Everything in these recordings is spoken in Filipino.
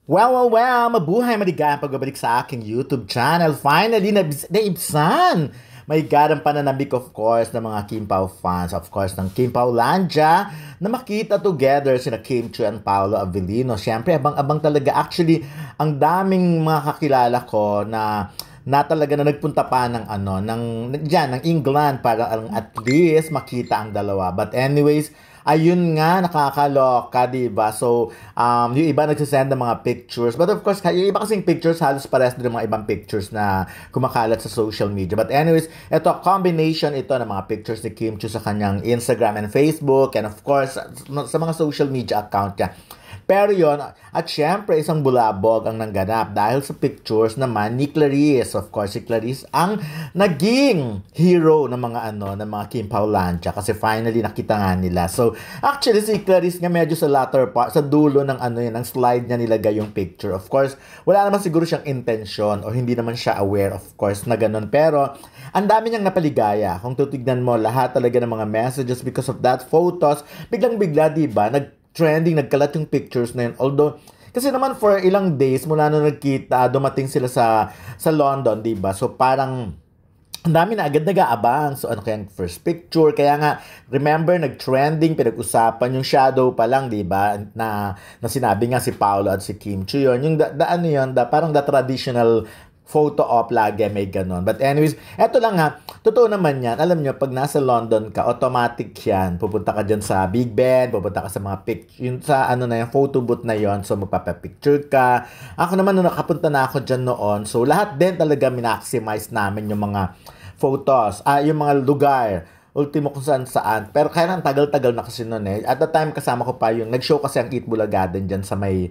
Mabuhay maligayang pagbabalik sa aking YouTube channel. Finally, naibsan! May garang pananabik, of course, ng mga Kim Pao fans, of course, ng Kim Pao Landia, na makita together sina Kim Chiu and Paolo Avellino. Siyempre, abang-abang talaga. Actually, ang daming mga kakilala ko na talaga na nagpunta pa ng ng England para at least makita ang dalawa. But anyways, ayun nga, nakakaloka, diba? So, yung iba nagsisend ng mga pictures. But of course, yung iba kasing pictures, halos parehas din mga ibang pictures na kumakalat sa social media. But anyways, ito, combination ito ng mga pictures ni Kim Chiu sa kanyang Instagram and Facebook. And of course, sa mga social media account niya. Pero yon, at syempre isang bulabog ang nangganap dahil sa pictures naman ni Clarice. Of course, si Clarice ang naging hero ng mga Kim Pao Landia kasi finally nakita nga nila. So, actually si Clarice nga medyo sa latter part, sa dulo ng ng slide niya nilagay yung picture. Of course, wala naman siguro siyang intention o hindi naman siya aware, of course, na ganun. Pero, ang dami niyang napaligaya. Kung tutignan mo lahat talaga ng mga messages because of that photos, biglang-bigla, diba, trending, nagkalat yung pictures na yun. Although, kasi naman for ilang days mula nung nagkita, dumating sila sa London, diba? So, parang ang dami na agad nag-aabang. So, ano kayang first picture? Kaya nga, remember, nag-trending, pinag-usapan yung shadow pa lang, diba? Na sinabi nga si Paolo at si Kim Chiu yun. Yung parang the traditional photo op lagi may ganon. But anyways, eto lang ha, totoo naman yan. Alam nyo, pag nasa London ka, automatic yan. Pupunta ka dyan sa Big Ben, pupunta ka sa mga picture, yun sa yung photo booth na yon. So magpapapicture ka. Ako naman, nung nakapunta na ako dyan noon, so lahat din talaga minaximize namin yung mga photos, yung mga lugar, ultimo kung saan. Pero kaya ang tagal-tagal na kasi noon eh. At the time, kasama ko pa yung, nag-show kasi ang Eat Bulaga din dyan sa may,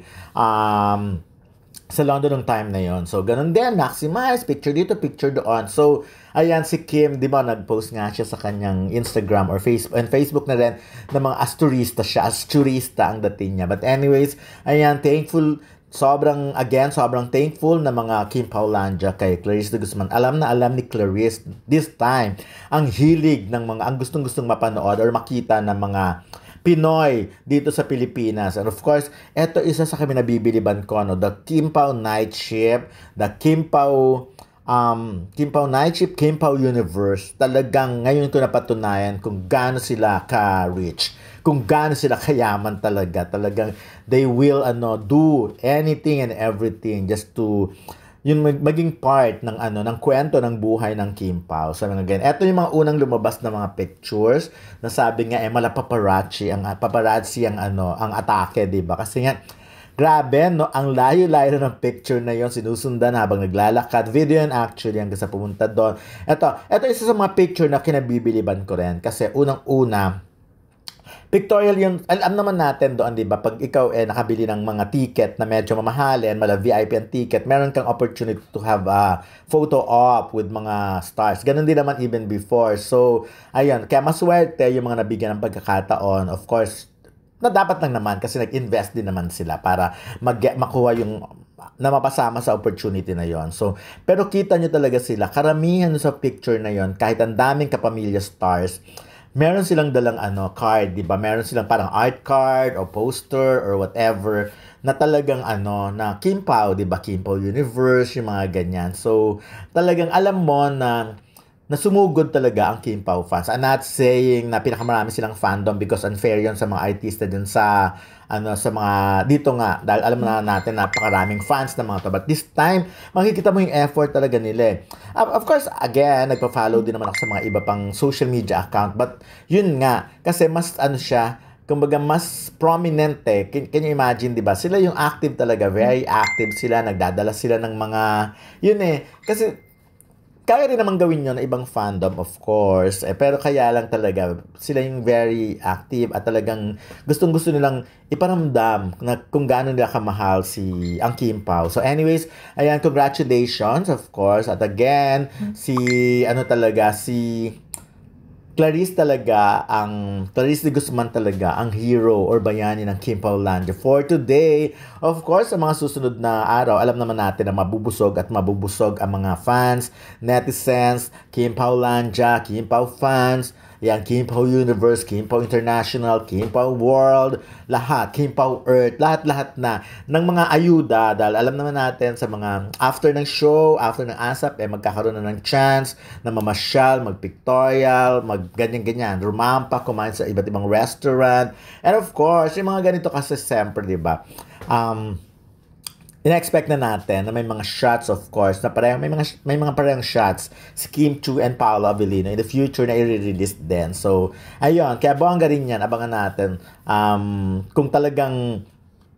sa London ng time na yon. So, ganun din, maximize, picture dito, picture doon. So, ayan si Kim, di ba, nag-post nga siya sa kanyang Instagram or Facebook, and Facebook na rin, na mga asturista siya, asturista ang dating niya. But anyways, ayan, sobrang thankful na mga Kim Pao Landia kay Clarice de Guzman. Alam na alam ni Clarice, this time, ang hilig ng ang gustong-gustong mapanood or makita ng mga Pinoy dito sa Pilipinas. And of course, eto isa sa kami nabibiliban ko, the Kim Pao Night Shift, the Kim Pao Night Shift, Kim Pao Universe. Talagang ngayon ko napatunayan kung gaano sila ka-rich, kung gaano sila kayaman talaga. Talagang they will do anything and everything just to yung maging part ng ng kwento ng buhay ng Kim Pao. So again, eto yung mga unang lumabas na mga pictures na sabi nga mala paparazzi ang atake, 'di ba? Kasi nga grabe, no, ang layo-layo ng picture na yon, sinusundan habang naglalakad. Video yan actually hanggang sa pumunta doon. Ito isa sa mga picture na kinabibiliban ko rin kasi unang-una pictorial yung, alam naman natin doon, di ba? Pag ikaw nakabili ng mga ticket na medyo mamahalin, mala VIP ang ticket, meron kang opportunity to have a photo op with mga stars. Ganun din naman even before. So, ayun, kaya maswerte yung mga nabigyan ng pagkakataon. Of course, na dapat lang naman kasi nag-invest din naman sila para makuha yung na mapasama sa opportunity na yon. So, pero kita nyo talaga sila, karamihan sa picture na yon, kahit ang daming kapamilya stars, meron silang dalang card, 'di ba? Meron silang parang art card o poster or whatever na talagang na Kim Pao, 'di ba? Kim Pao Universe, yung mga ganyan. So, talagang alam mo na sumugod talaga ang Kim Pao fans. I'm not saying na pinakamarami silang fandom because unfair yun sa mga artista din sa sa mga dito nga, dahil alam na natin napakaraming fans ng mga to. But this time, makikita mo yung effort talaga nila. Of course, again, nagpa-follow din naman ako sa mga iba pang social media account. But yun nga, kasi mas siya, kumbaga mas prominent eh. Can you imagine, di ba? Sila yung active talaga, very active sila, nagdadala sila ng mga, yun kasi kaya rin naman gawin yun na ibang fandom, of course. Pero kaya lang talaga, sila yung very active at talagang gustong-gusto nilang iparamdam na kung gaano nila kamahal ang Kim Pao. So anyways, ayan, congratulations, of course. At again, si Clarice de Guzman talaga ang hero or bayani ng Kim Pao Landia for today. Of course, sa mga susunod na araw, alam naman natin na mabubusog ang mga fans, netizens, Kim Pao Landia, Kim Pao fans, Yan, Kim Pao Universe, Kim Pao International, Kim Pao World, lahat, Kim Pao Earth, lahat-lahat na ng mga ayuda. Dahil alam naman natin sa mga after ng show, after ng ASAP, magkakaroon na ng chance na mamasyal, mag-pictorial, mag-ganyan-ganyan, rumampa, kumain sa iba't ibang restaurant. And of course, yung mga ganito kasi siyempre, di ba? Ina-expect na natin na may mga shots, of course, na parehong, may mga parehong shots si Kim Chiu and Paolo Avellino in the future na i-release din. So, ayun, kaya bongga rin yan, abangan natin kung talagang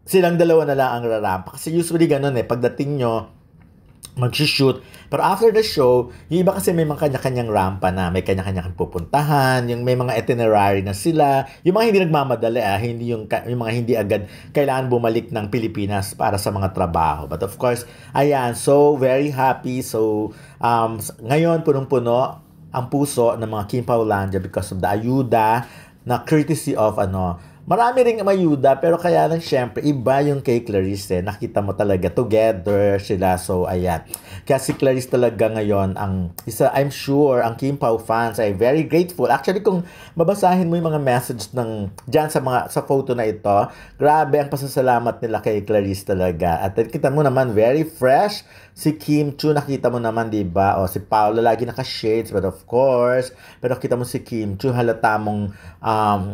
silang dalawa na lang ang rarampa. Kasi usually ganun pagdating nyo, mag-shoot. Pero after the show, yung iba kasi may mga kanya-kanyang rampa na, may kanya-kanyang pupuntahan, yung may mga itinerary na sila, yung mga hindi nagmamadali, hindi yung mga hindi agad kailangan bumalik ng Pilipinas para sa mga trabaho. But of course, ayan, so very happy. So, ngayon, punong-puno ang puso ng mga Kim Paulandia because of the ayuda na courtesy of marami ring mayuda, pero kaya lang syempre, iba yung kay Clarice. Nakita mo talaga, together sila. So, ayan. Kaya si Clarice talaga ngayon, I'm sure, ang Kim Pao fans ay very grateful. Actually, kung babasahin mo yung mga message dyan sa photo na ito, grabe ang pasasalamat nila kay Clarice talaga. At kita mo naman, very fresh. Si Kim Chiu, nakita mo naman, di ba? O, si Paolo, lagi naka-shades, but of course, pero kita mo si Kim Chiu, halata mong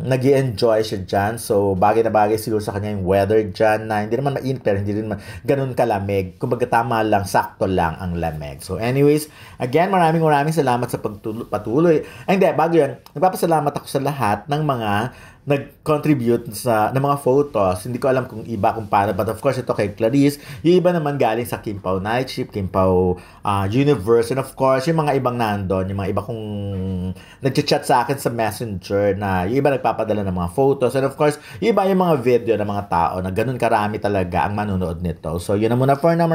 nag-i-enjoy siya dyan. So, bagay na bagay siguro sa kanya yung weather dyan na hindi naman mainit, pero hindi rin ganun kalamig. Kumbaga, tama lang, sakto lang ang lamig. So, anyways, again, maraming salamat sa patuloy. Ay, hindi, bago yan, nagpapasalamat ako sa lahat ng mga nag-contribute ng mga photos. Hindi ko alam kung paano. But of course, ito kay Clarice. Yung iba naman galing sa Kim Pao Night Shift, Kim Pao Universe. And of course, yung mga ibang nandun, yung mga iba kong nag-chat sa akin sa Messenger na yung iba nagpapadala ng mga photos. And of course, yung iba yung mga video ng mga tao na ganun karami talaga ang manunood nito. So, yun na muna for now.